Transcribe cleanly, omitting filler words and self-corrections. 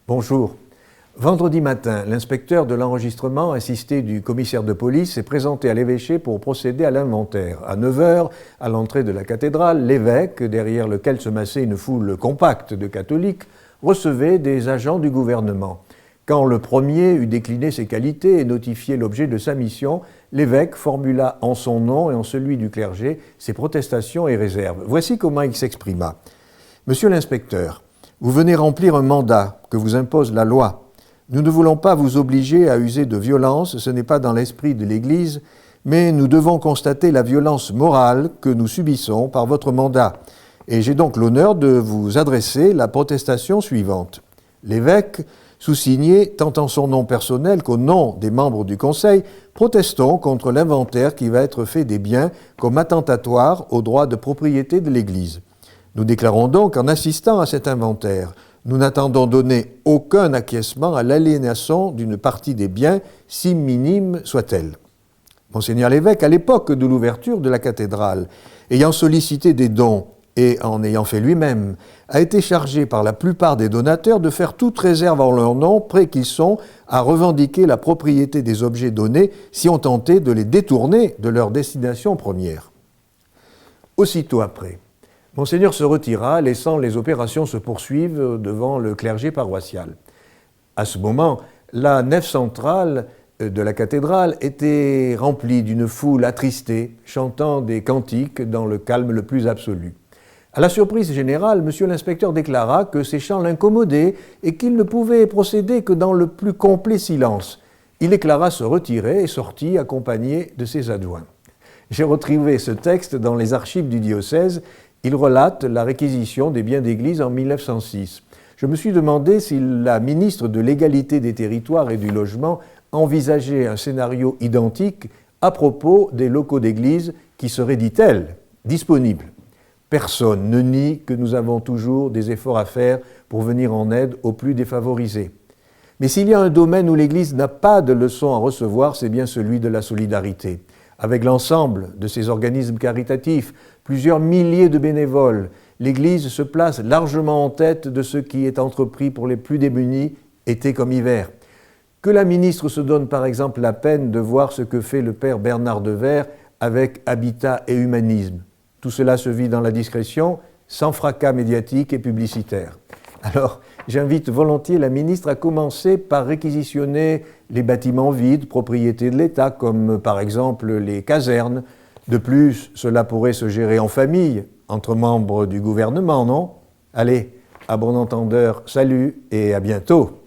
Bonjour. Vendredi matin, l'inspecteur de l'enregistrement, assisté du commissaire de police, s'est présenté à l'évêché pour procéder à l'inventaire. À 9 h, à l'entrée de la cathédrale, l'évêque, derrière lequel se massait une foule compacte de catholiques, recevait des agents du gouvernement. Quand le premier eut décliné ses qualités et notifié l'objet de sa mission, l'évêque formula en son nom et en celui du clergé ses protestations et réserves. Voici comment il s'exprima. « Monsieur l'inspecteur, vous venez remplir un mandat que vous impose la loi. Nous ne voulons pas vous obliger à user de violence, ce n'est pas dans l'esprit de l'Église, mais nous devons constater la violence morale que nous subissons par votre mandat. Et j'ai donc l'honneur de vous adresser la protestation suivante. » L'évêque, sous-signé tant en son nom personnel qu'au nom des membres du Conseil, protestons contre l'inventaire qui va être fait des biens comme attentatoire au droit de propriété de l'Église. Nous déclarons donc, en assistant à cet inventaire, nous n'attendons donner aucun acquiescement à l'aliénation d'une partie des biens, si minime soit-elle. Monseigneur l'évêque, à l'époque de l'ouverture de la cathédrale, ayant sollicité des dons et en ayant fait lui-même, a été chargé par la plupart des donateurs de faire toute réserve en leur nom, prêts qu'ils sont à revendiquer la propriété des objets donnés si on tentait de les détourner de leur destination première. Aussitôt après, Monseigneur se retira, laissant les opérations se poursuivre devant le clergé paroissial. À ce moment, la nef centrale de la cathédrale était remplie d'une foule attristée, chantant des cantiques dans le calme le plus absolu. À la surprise générale, monsieur l'inspecteur déclara que ces chants l'incommodaient et qu'il ne pouvait procéder que dans le plus complet silence. Il déclara se retirer et sortit accompagné de ses adjoints. J'ai retrouvé ce texte dans les archives du diocèse. Il relate la réquisition des biens d'église en 1906. Je me suis demandé si la ministre de l'Égalité des territoires et du logement envisageait un scénario identique à propos des locaux d'église qui seraient, dit-elle, disponibles. Personne ne nie que nous avons toujours des efforts à faire pour venir en aide aux plus défavorisés. Mais s'il y a un domaine où l'Église n'a pas de leçons à recevoir, c'est bien celui de la solidarité. Avec l'ensemble de ces organismes caritatifs, plusieurs milliers de bénévoles, l'Église se place largement en tête de ce qui est entrepris pour les plus démunis, été comme hiver. Que la ministre se donne par exemple la peine de voir ce que fait le père Bernard Devers avec Habitat et Humanisme. Tout cela se vit dans la discrétion, sans fracas médiatique et publicitaire. Alors, j'invite volontiers la ministre à commencer par réquisitionner les bâtiments vides, propriété de l'État, comme par exemple les casernes. De plus, cela pourrait se gérer en famille, entre membres du gouvernement, non ? Allez, à bon entendeur, salut et à bientôt.